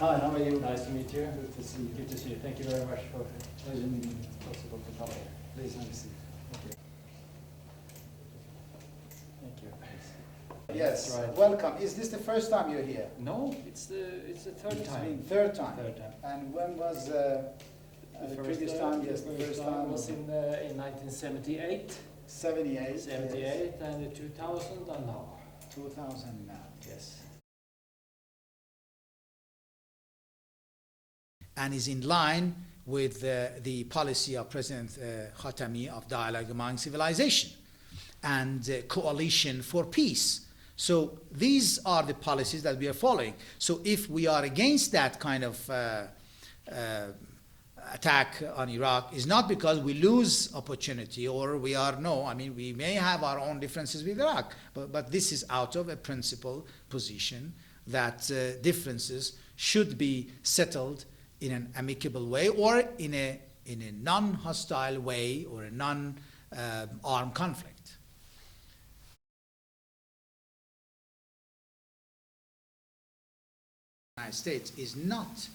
Hi, how are you? Nice to meet you. Good to see you. Good to see you. Thank you very much for making it possible to come here. Please have a seat. Thank you. Thank you. Yes, right. welcome. Is this the first time you're here? No, it's the third time. Third time. Third time. And when was the previous time? Yes, the first time was in 1978. 78. 78 yes. and 2000 and now. 2000 now. Yes. And is in line with the policy of President Khatami of dialogue among civilization and coalition for peace. So these are the policies that we are following. So if we are against that kind of attack on Iraq, is not because we lose opportunity or we are, no, I mean, we may have our own differences with Iraq, but this is out of a principled position that differences should be settled in an amicable way or in a non-hostile way or a non-armed conflict. The United States is not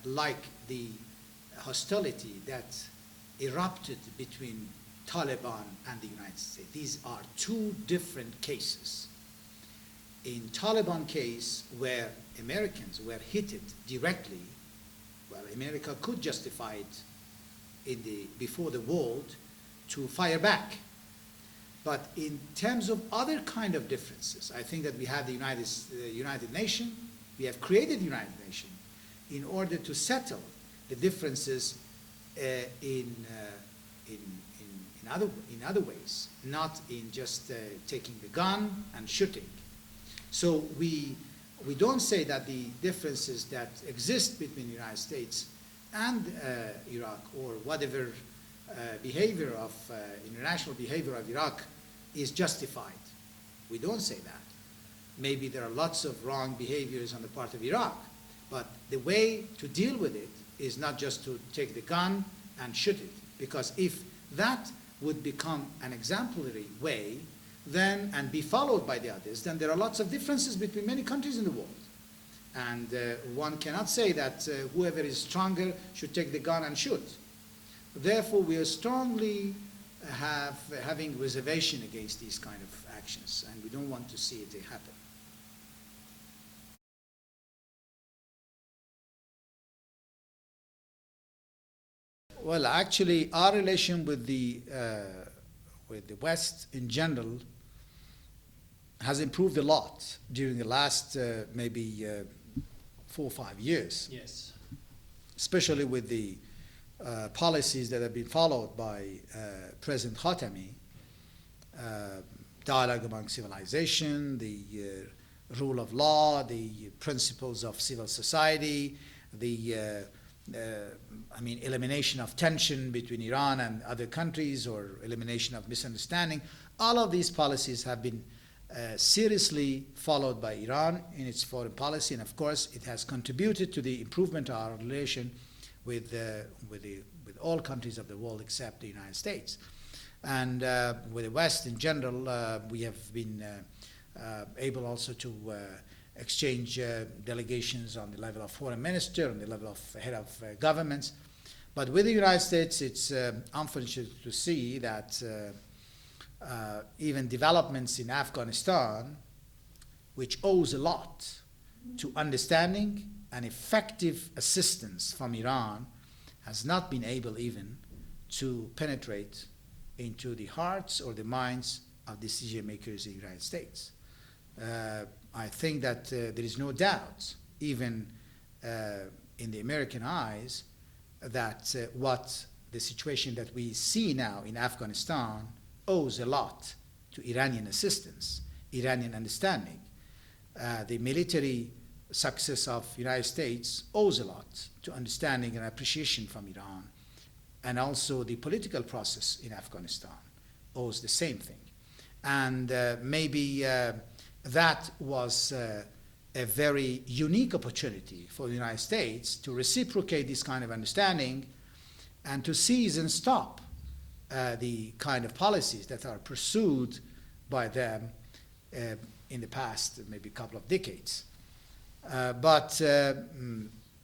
like the hostility that erupted between Taliban and the United States. These are two different cases. In Taliban case, where Americans were hit directly, well, America could justify it before the world to fire back. But in terms of other kind of differences, I think that we have the United Nations, we have created the United Nations in order to settle the differences in other ways, not in just taking the gun and shooting. So we don't say that the differences that exist between the United States and Iraq or whatever behavior of international behavior of Iraq is justified. We don't say that. Maybe there are lots of wrong behaviors on the part of Iraq, but the way to deal with it is not just to take the gun and shoot it, because if that would become an exemplary way, then, and be followed by the others, then there are lots of differences between many countries in the world. And one cannot say that whoever is stronger should take the gun and shoot. Therefore, we are strongly having reservation against these kind of actions, and we don't want to see it happen. Well, actually, our relation with the West in general has improved a lot during the last maybe 4 or 5 years. Yes. Especially with the policies that have been followed by President Khatami, dialogue among civilization, the rule of law, the principles of civil society, the elimination of tension between Iran and other countries or elimination of misunderstanding. All of these policies have been seriously followed by Iran in its foreign policy, and of course it has contributed to the improvement of our relation with all countries of the world except the United States. And with the West in general, we have been able also to exchange delegations on the level of foreign minister, on the level of head of governments. But with the United States, it's unfortunate to see that even developments in Afghanistan, which owes a lot to understanding and effective assistance from Iran, has not been able even to penetrate into the hearts or the minds of decision makers in the United States. I think that there is no doubt, even in the American eyes, that what the situation that we see now in Afghanistan owes a lot to Iranian assistance, Iranian understanding. The military success of the United States owes a lot to understanding and appreciation from Iran, and also the political process in Afghanistan owes the same thing. And maybe that was a very unique opportunity for the United States to reciprocate this kind of understanding and to seize and stop the kind of policies that are pursued by them in the past maybe couple of decades. But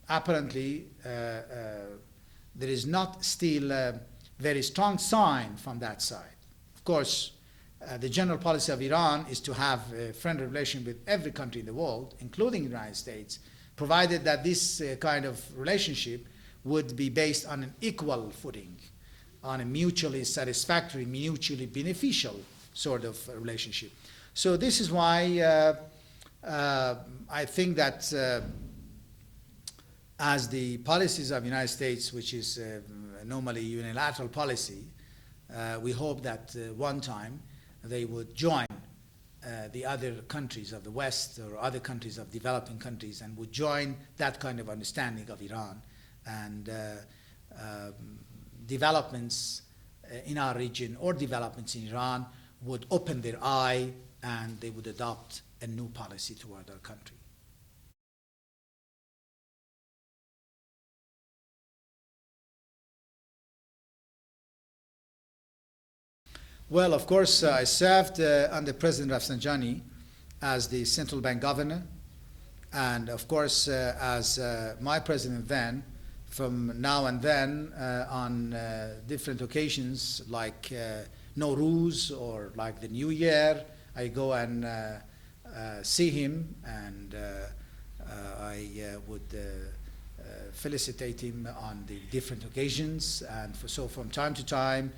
apparently there is not still a very strong sign from that side. Of course, the general policy of Iran is to have a friendly relation with every country in the world, including the United States, provided that this kind of relationship would be based on an equal footing, on a mutually satisfactory, mutually beneficial sort of relationship. So this is why I think that as the policies of the United States, which is normally unilateral policy, we hope that one time they would join the other countries of the West or other countries of developing countries and would join that kind of understanding of Iran, and developments in our region or developments in Iran would open their eye and they would adopt a new policy toward our country. Well, of course, I served under President Rafsanjani as the central bank governor, and of course, as my president then, from now and then, on different occasions like Nowruz or like the New Year, I go and see him, and I would felicitate him on the different occasions, and so from time to time,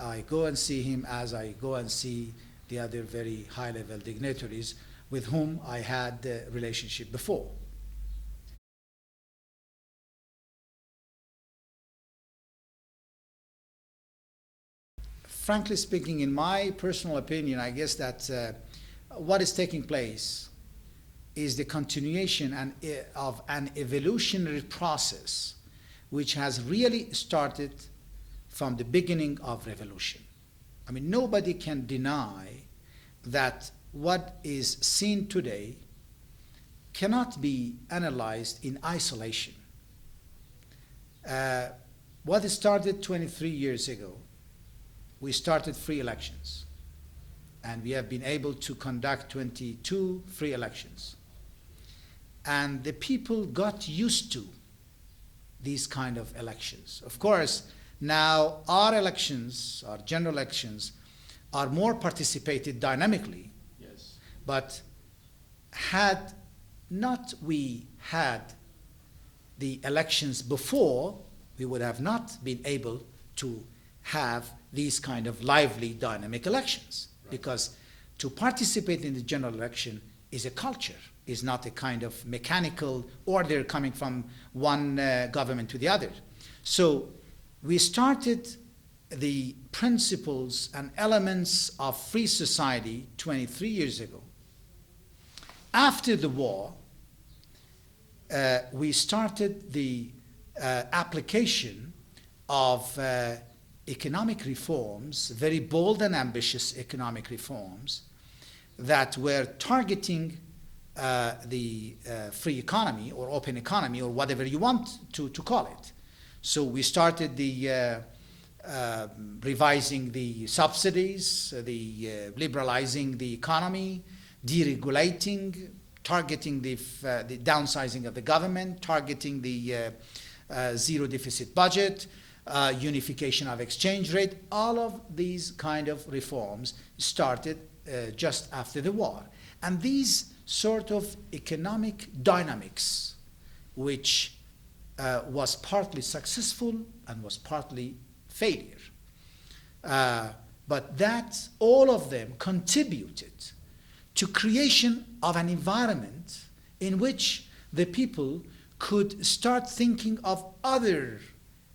I go and see him as I go and see the other very high-level dignitaries with whom I had a relationship before. Frankly speaking, in my personal opinion, I guess that what is taking place is the continuation of an evolutionary process which has really started from the beginning of revolution. I mean, nobody can deny that what is seen today cannot be analyzed in isolation. What started 23 years ago, we started free elections, and we have been able to conduct 22 free elections. And the people got used to these kind of elections. Of course, now our elections, our general elections, are more participated dynamically. Yes. But had not we had the elections before, we would have not been able to have these kind of lively, dynamic elections. Right. Because to participate in the general election is a culture, is not a kind of mechanical order coming from one government to the other. So we started the principles and elements of free society 23 years ago. After the war, we started the application of economic reforms, very bold and ambitious economic reforms that were targeting the free economy or open economy or whatever you want to call it. So we started the revising the subsidies, the liberalizing the economy, deregulating, targeting the downsizing of the government, targeting the zero deficit budget, unification of exchange rate. All of these kind of reforms started just after the war. And these sort of economic dynamics, which was partly successful and was partly failure. But that all of them contributed to creation of an environment in which the people could start thinking of other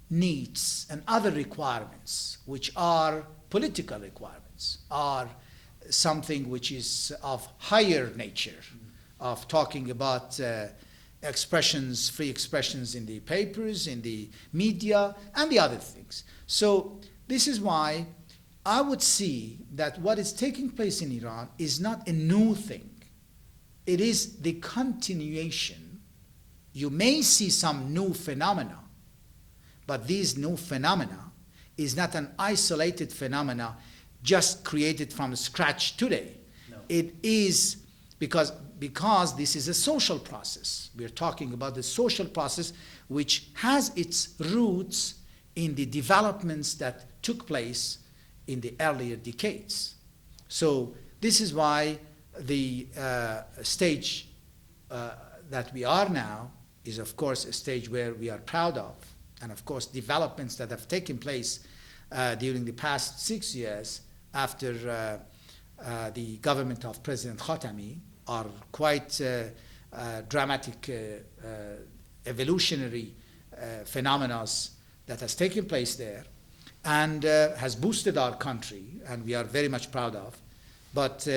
needs and other requirements, which are political requirements, are something which is of higher nature, of talking about expressions, free expressions in the papers, in the media, and the other things. So this is why I would see that what is taking place in Iran is not a new thing. It is the continuation. You may see some new phenomena, but these new phenomena is not an isolated phenomena just created from scratch today. No. It is because because this is a social process. We're talking about the social process which has its roots in the developments that took place in the earlier decades. So this is why the stage that we are now is, of course, a stage where we are proud of. And, of course, developments that have taken place during the past 6 years after the government of President Khatami are quite dramatic evolutionary phenomena that has taken place there and has boosted our country, and we are very much proud of. But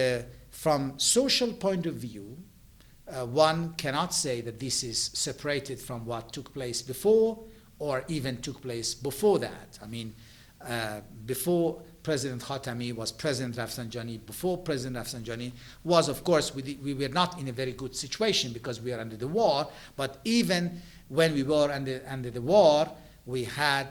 from social point of view, one cannot say that this is separated from what took place before or even took place before that. I mean, before President Khatami was President Rafsanjani. Before President Rafsanjani was, of course, we were not in a very good situation because we are under the war. But even when we were under the war, we had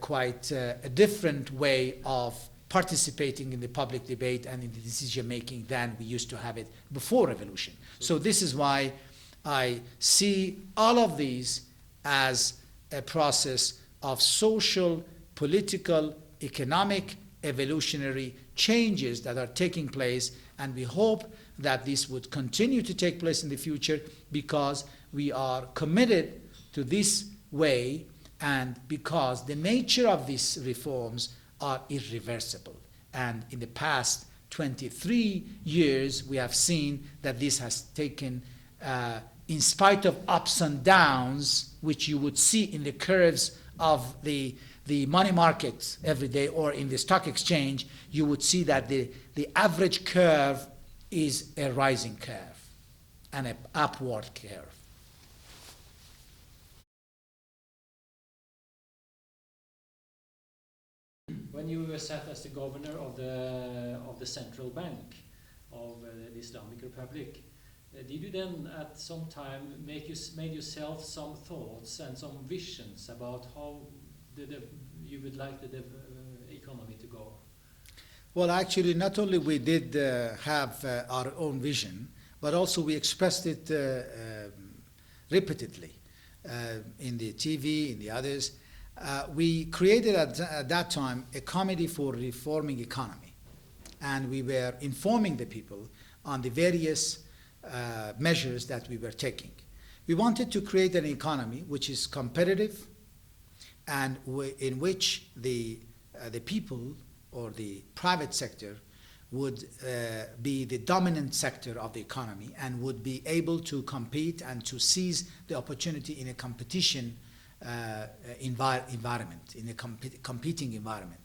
quite a different way of participating in the public debate and in the decision making than we used to have it before revolution. So this is why I see all of these as a process of social, political, economic, evolutionary changes that are taking place, and we hope that this would continue to take place in the future because we are committed to this way and because the nature of these reforms are irreversible. And in the past 23 years, we have seen that this has taken, in spite of ups and downs, which you would see in the curves of the money markets every day or in the stock exchange, you would see that the average curve is a rising curve and an upward curve. When you were set as the governor of the central bank of the Islamic Republic, did you then at some time made yourself some thoughts and some visions about how you would like the economy to go? Well, actually, not only we did have our own vision, but also we expressed it repeatedly in the TV, in the others. We created at that time a committee for reforming economy, and we were informing the people on the various measures that we were taking. We wanted to create an economy which is competitive and in which the people or the private sector would be the dominant sector of the economy and would be able to compete and to seize the opportunity in a competition environment, in a competing environment.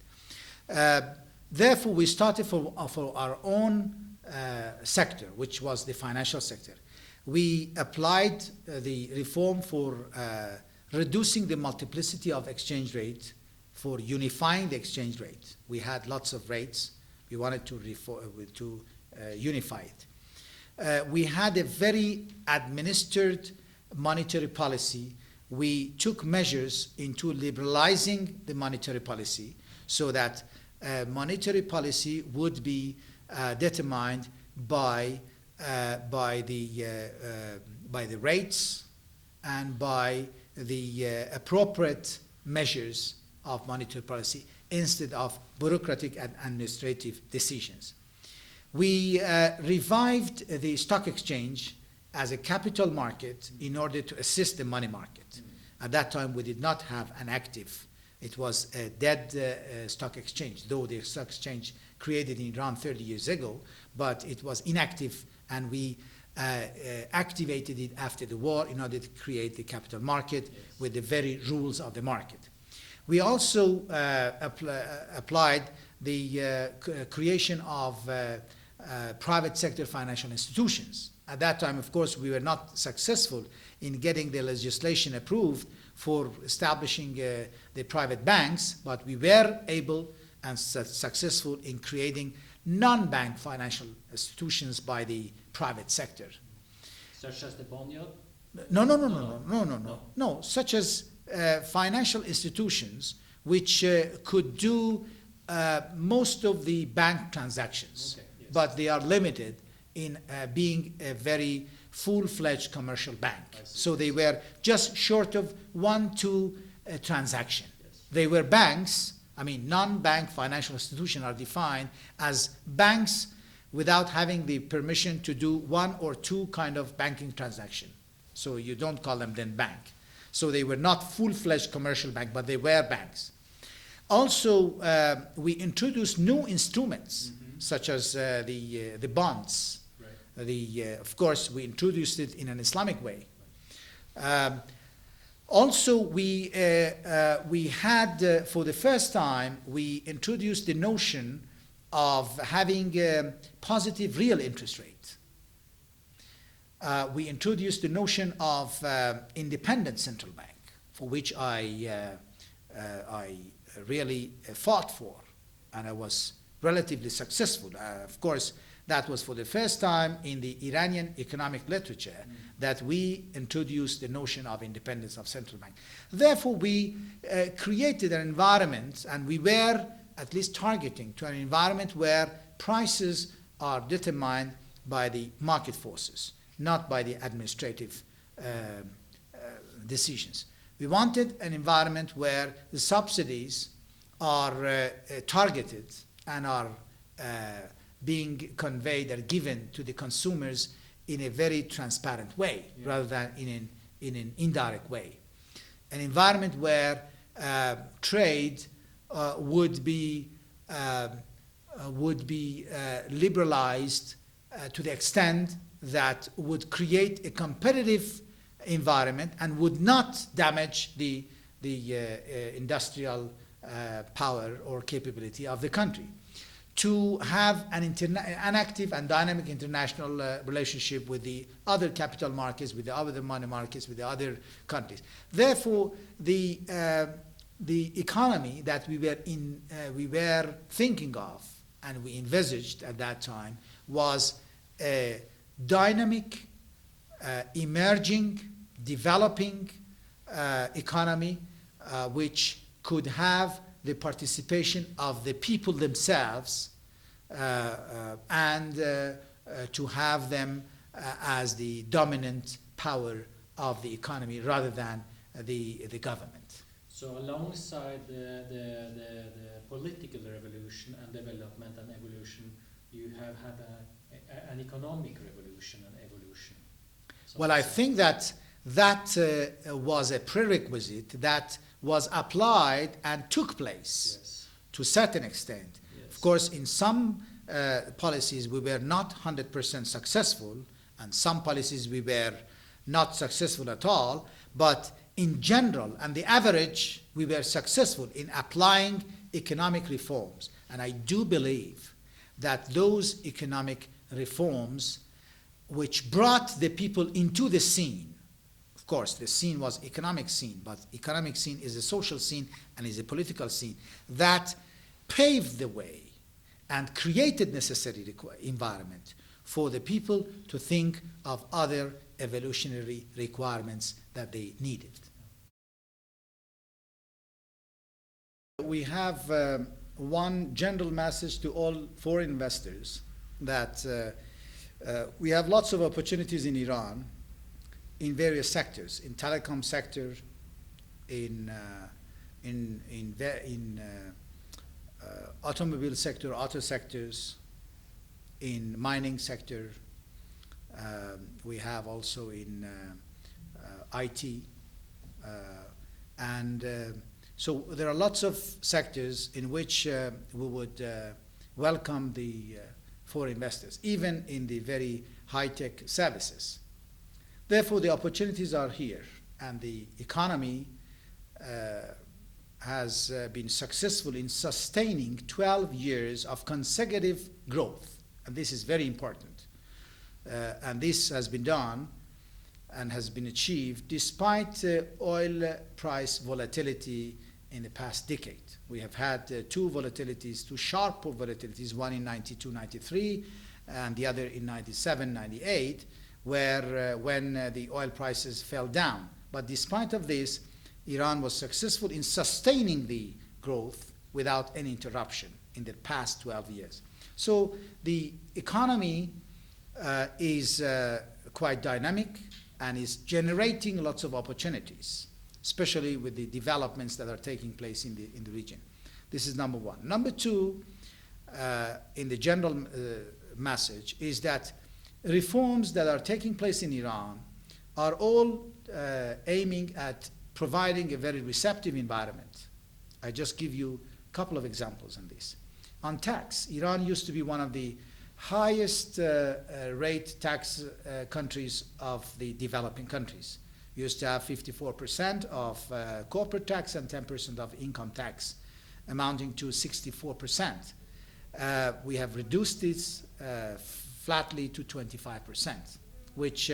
Therefore, we started for our own sector, which was the financial sector. We applied the reform for reducing the multiplicity of exchange rate, for unifying the exchange rate. We had lots of rates. We wanted to unify it. We had a very administered monetary policy. We took measures into liberalizing the monetary policy so that monetary policy would be determined by the rates and by the appropriate measures of monetary policy instead of bureaucratic and administrative decisions. We revived the stock exchange as a capital market in order to assist the money market. At that time, we did not have an active. It was a dead stock exchange, though the stock exchange created in Iran 30 years ago, but it was inactive, and we activated it after the war in order to create the capital market with the very rules of the market. We also applied the creation of private sector financial institutions. At that time, of course, we were not successful in getting the legislation approved for establishing the private banks, but we were able and successful in creating non-bank financial institutions by the private sector. Such as the Bonnyard? No, such as financial institutions which could do most of the bank transactions, okay, yes. but they are limited in being a very full-fledged commercial bank. I see. So they were just short of 1-2 transaction. Yes. They were banks. I mean, non-bank financial institutions are defined as banks without having the permission to do 1 or 2 kind of banking transaction. So you don't call them then bank. So they were not full-fledged commercial bank, but they were banks. Also, we introduced new instruments, such as the bonds. Right. Of course, we introduced it in an Islamic way. Also, we had, for the first time, we introduced the notion of having a positive real interest rate. We introduced the notion of independent central bank, for which I really fought for, and I was relatively successful. Of course, that was for the first time in the Iranian economic literature that we introduced the notion of independence of central bank. Therefore, we created an environment, and we were at least targeting to an environment where prices are determined by the market forces, not by the administrative decisions. We wanted an environment where the subsidies are targeted and are being conveyed or given to the consumers in a very transparent way, rather than in an indirect way. An environment where trade would be liberalized to the extent that would create a competitive environment and would not damage the industrial power or capability of the country. To have an active and dynamic international relationship with the other capital markets, with the other money markets, with the other countries. Therefore, the economy that we were thinking of and we envisaged at that time was a dynamic, emerging, developing economy which could have the participation of the people themselves and to have them as the dominant power of the economy rather than the government. So alongside the political revolution and development and evolution, you have had an economic revolution and evolution. So well, I think that was a prerequisite that was applied and took place yes. to a certain extent. Yes. Of course, in some policies we were not 100% successful, and some policies we were not successful at all, but in general and the average, we were successful in applying economic reforms. And I do believe that those economic reforms which brought the people into the scene, of course, the scene was economic scene, but economic scene is a social scene and is a political scene, that paved the way and created necessary environment for the people to think of other evolutionary requirements that they needed. We have one general message to all foreign investors that we have lots of opportunities in Iran in various sectors, in telecom sector, in automobile sector, auto sectors, in mining sector. We have also in IT, and so there are lots of sectors in which we would welcome the foreign investors, even in the very high-tech services. Therefore, the opportunities are here, and the economy has been successful in sustaining 12 years of consecutive growth, and this is very important. And this has been done and has been achieved despite oil price volatility in the past decade. We have had two sharp volatilities, one in 92, 93, and the other in 97, 98, where when the oil prices fell down. But despite of this, Iran was successful in sustaining the growth without any interruption in the past 12 years. So the economy is quite dynamic and is generating lots of opportunities, especially with the developments that are taking place in the region. This is number one. Number two, in the general message, is that reforms that are taking place in Iran are all aiming at providing a very receptive environment. I just give you a couple of examples on this. On tax, Iran used to be one of the highest rate tax countries of the developing countries. Used to have 54% of corporate tax and 10% of income tax, amounting to 64%. We have reduced this flatly to 25%, which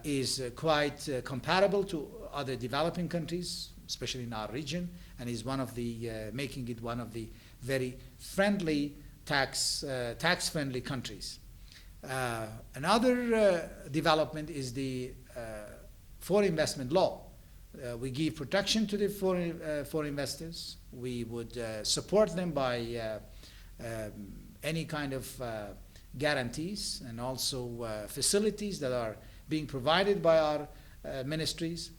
is quite comparable to other developing countries, especially in our region, and is one of the making it one of the very friendly tax-friendly countries. Another development is the foreign investment law. We give protection to the foreign investors. We would support them by any kind of guarantees and also facilities that are being provided by our ministries.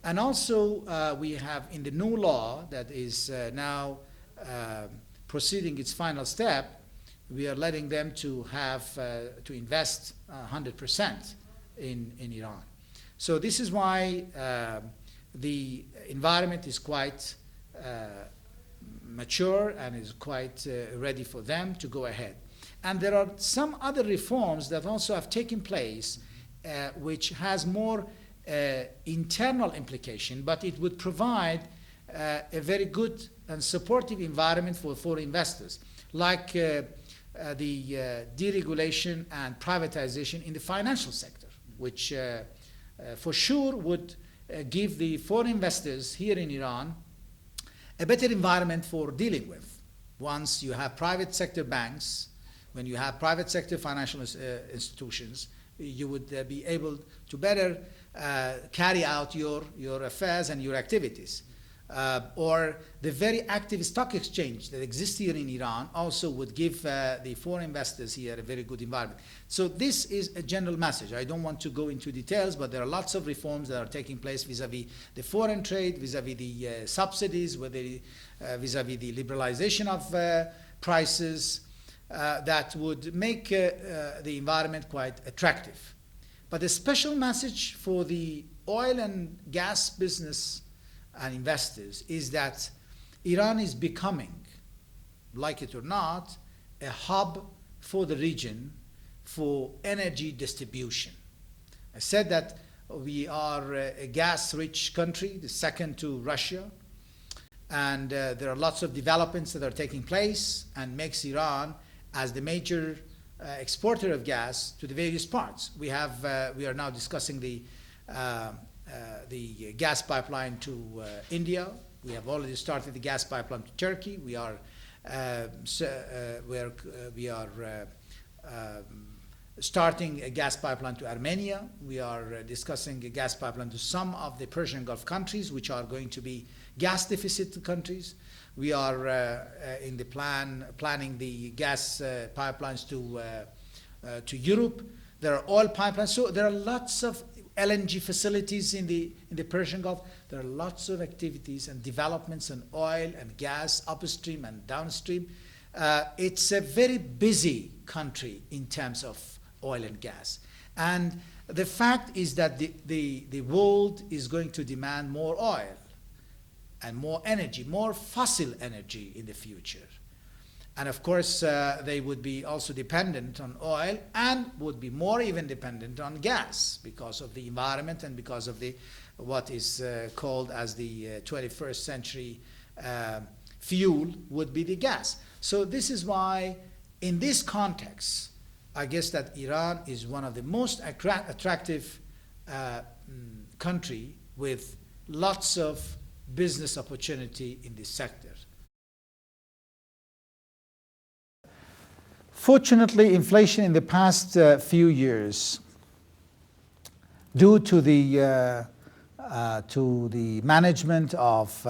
And also we have in the new law that is now proceeding its final step, we are letting them to have to invest 100% in Iran. So this is why the environment is quite mature and is quite ready for them to go ahead. And there are some other reforms that also have taken place which has more internal implication, but it would provide a very good and supportive environment for foreign investors, like the deregulation and privatization in the financial sector, which for sure would give the foreign investors here in Iran a better environment for dealing with. Once you have private sector banks, when you have private sector financial institutions, you would be able to better carry out your affairs and your activities. Or the very active stock exchange that exists here in Iran also would give the foreign investors here a very good environment. So this is a general message. I don't want to go into details, but there are lots of reforms that are taking place vis-à-vis the foreign trade, vis-à-vis the subsidies, vis-à-vis the liberalization of prices that would make the environment quite attractive. But a special message for the oil and gas business and investors is that Iran is becoming, like it or not, a hub for the region for energy distribution. I said that we are a gas-rich country, the second to Russia, and there are lots of developments that are taking place and makes Iran as the major exporter of gas to the various parts. We are now discussing the gas pipeline to India. We have already started the gas pipeline to Turkey. We are starting a gas pipeline to Armenia. We are discussing a gas pipeline to some of the Persian Gulf countries, which are going to be gas deficit countries. We are in the planning the gas pipelines to Europe. There are oil pipelines. So there are lots of LNG facilities in the Persian Gulf. There are lots of activities and developments in oil and gas upstream and downstream. It's a very busy country in terms of oil and gas. And the fact is that the world is going to demand more oil and more energy, more fossil energy in the future. And of course, they would be also dependent on oil and would be more even dependent on gas because of the environment and because of what is called as the 21st century fuel would be the gas. So this is why, in this context, I guess that Iran is one of the most attractive country with lots of business opportunity in this sector. Fortunately, inflation in the past few years, due to the management of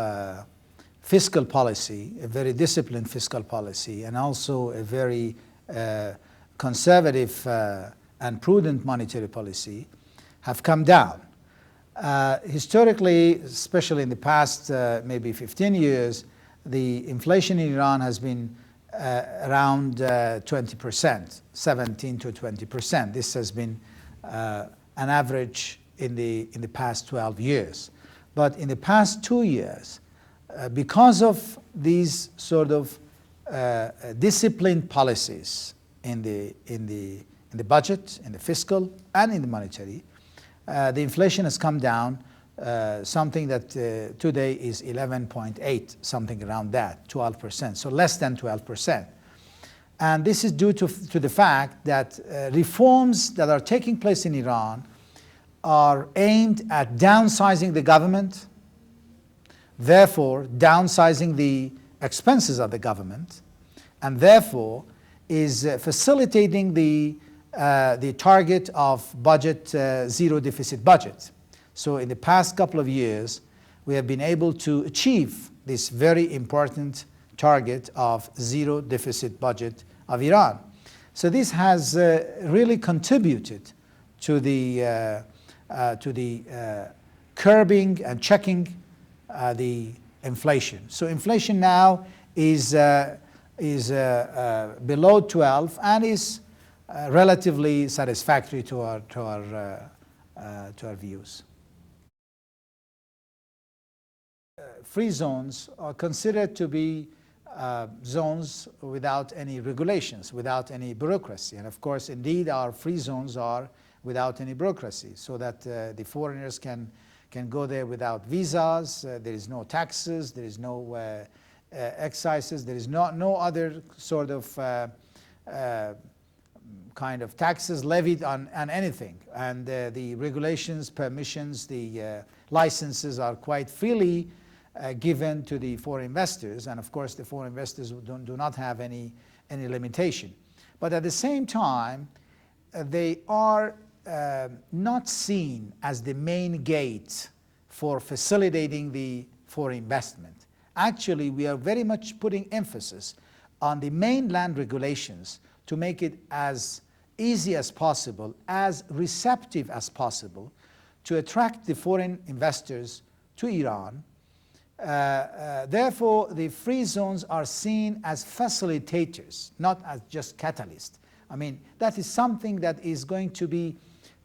fiscal policy, a very disciplined fiscal policy, and also a very conservative and prudent monetary policy have come down. Historically, especially in the past maybe 15 years, the inflation in Iran has been around 20%, 17 to 20%. This has been an average in the past 12 years. But in the past 2 years, because of these sort of disciplined policies in the budget, in the fiscal, and in the monetary, the inflation has come down, something that today is 11.8, something around that, 12%, so less than 12%. And this is due to the fact that reforms that are taking place in Iran are aimed at downsizing the government, therefore downsizing the expenses of the government, and therefore is facilitating the target of budget, zero deficit budget. So in the past couple of years, we have been able to achieve this very important target of zero deficit budget of Iran. So this has really contributed to the curbing and checking the inflation. So inflation now is below 12 and is relatively satisfactory to our views. Free zones are considered to be zones without any regulations, without any bureaucracy. And of course, indeed, our free zones are without any bureaucracy, so that the foreigners can go there without visas. There is no taxes, there is no excises, there is no other sort of kind of taxes levied on anything. And the regulations, permissions, the licenses are quite freely given to the foreign investors, and of course the foreign investors do not have any limitation. But at the same time, they are not seen as the main gate for facilitating the foreign investment. Actually, we are very much putting emphasis on the mainland regulations to make it as easy as possible, as receptive as possible, to attract the foreign investors to Iran. Therefore, the free zones are seen as facilitators, not as just catalysts. I mean, that is something that is going to be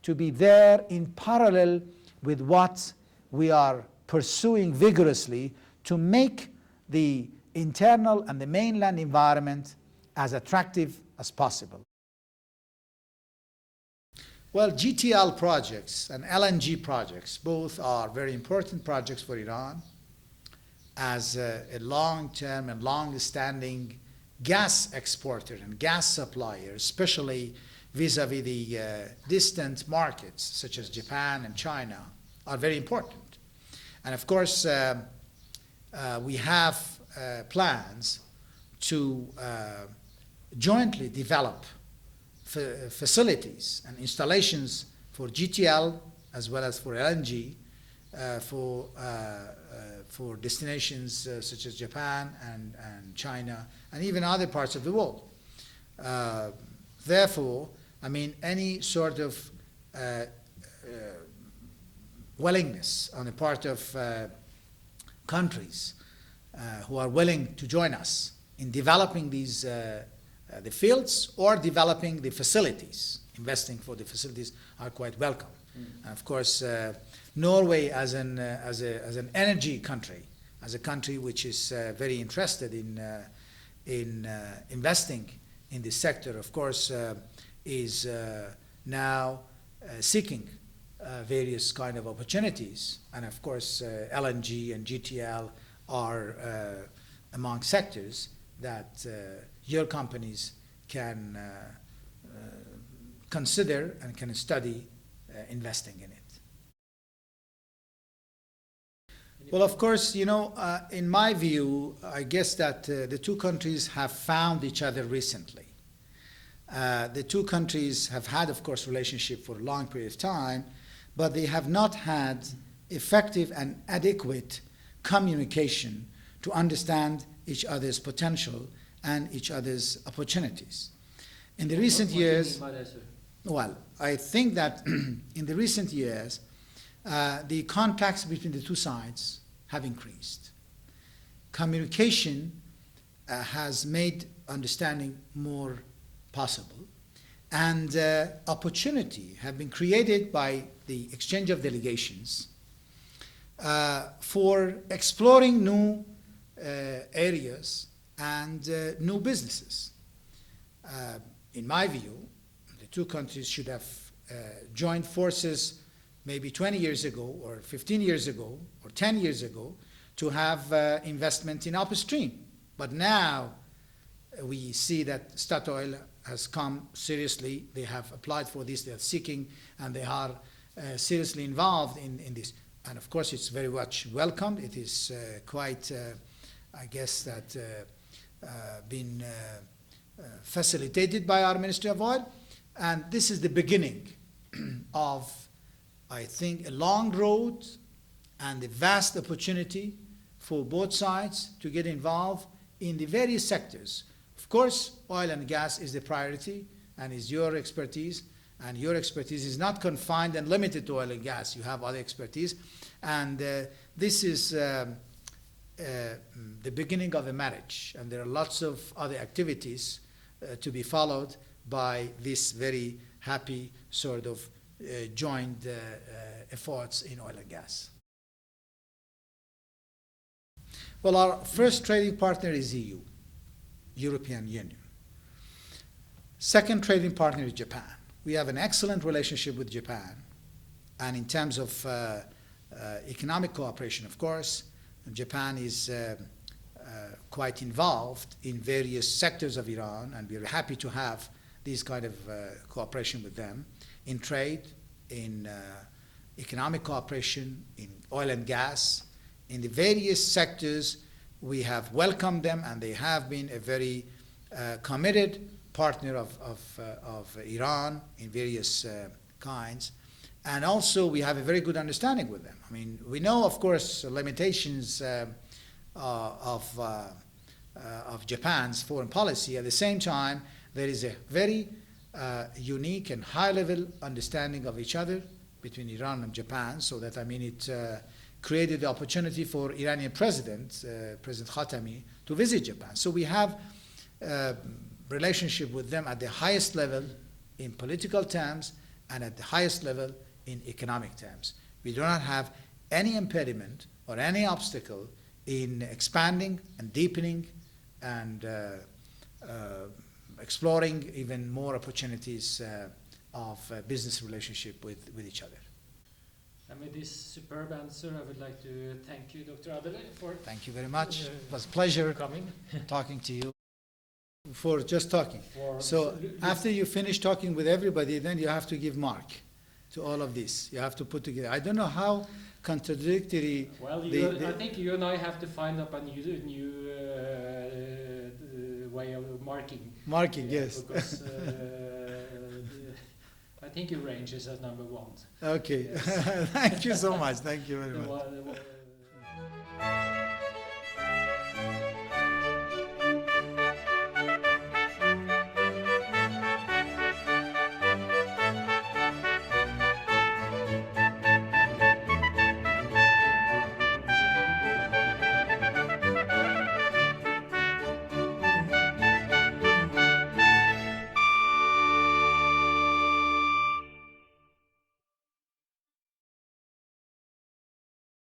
there in parallel with what we are pursuing vigorously to make the internal and the mainland environment as attractive as possible. Well, GTL projects and LNG projects both are very important projects for Iran as a long-term and long-standing gas exporter and gas supplier, especially vis-a-vis the distant markets such as Japan and China, are very important. And of course, we have plans to jointly develop facilities and installations for GTL as well as for LNG for destinations such as Japan and China and even other parts of the world. Therefore, I mean, any sort of willingness on the part of countries who are willing to join us in developing these the fields or developing the facilities, investing for the facilities, are quite welcome. And of course, Norway as an energy country, as a country which is very interested in investing in this sector, of course, is now seeking various kind of opportunities. And of course, LNG and GTL are among sectors that your companies can consider and can study investing in it. Well, of course, you know, in my view, I guess that the two countries have found each other recently. The two countries have had, of course, relationship for a long period of time, but they have not had effective and adequate communication to understand each other's potential and each other's opportunities. In the recent What do you years, mean by that, sir? well, I think that in the recent years, the contacts between the two sides have increased. Communication has made understanding more possible, and opportunity have been created by the exchange of delegations for exploring new areas and new businesses. In my view, the two countries should have joined forces maybe 20 years ago or 15 years ago or 10 years ago to have investment in upstream. But now we see that Statoil has come seriously. They have applied for this, they are seeking, and they are seriously involved in this. And of course, it's very much welcomed. It is quite, I guess, that been facilitated by our Ministry of Oil. And this is the beginning of, I think, a long road and a vast opportunity for both sides to get involved in the various sectors. Of course, oil and gas is the priority and is your expertise, and your expertise is not confined and limited to oil and gas. You have other expertise, and this is the beginning of a marriage, and there are lots of other activities to be followed by this very happy sort of joint efforts in oil and gas. Well, our first trading partner is EU, European Union. Second trading partner is Japan. We have an excellent relationship with Japan, and in terms of economic cooperation, of course, Japan is quite involved in various sectors of Iran, and we're happy to have this kind of cooperation with them in trade, in economic cooperation, in oil and gas. In the various sectors, we have welcomed them, and they have been a very committed partner of Iran in various kinds. And also, we have a very good understanding with them. I mean, we know, of course, limitations of Japan's foreign policy. At the same time, there is a very unique and high-level understanding of each other between Iran and Japan, so that, I mean, it created the opportunity for Iranian President Khatami, to visit Japan. So we have a relationship with them at the highest level in political terms and at the highest level in economic terms. We do not have any impediment or any obstacle in expanding and deepening and exploring even more opportunities of business relationship with each other. And with this superb answer, I would like to thank you, Dr. Adeli, for Thank you very much. It was a pleasure coming. talking to you. For just talking. So after you finish talking with everybody, then you have to give mark to all of this. You have to put together. I don't know how contradictory. Well, I think you and I have to find up a new way of marking. Marking, yes. Because I think your range is at number 1. Okay. Yes. Thank you so much. Thank you very much.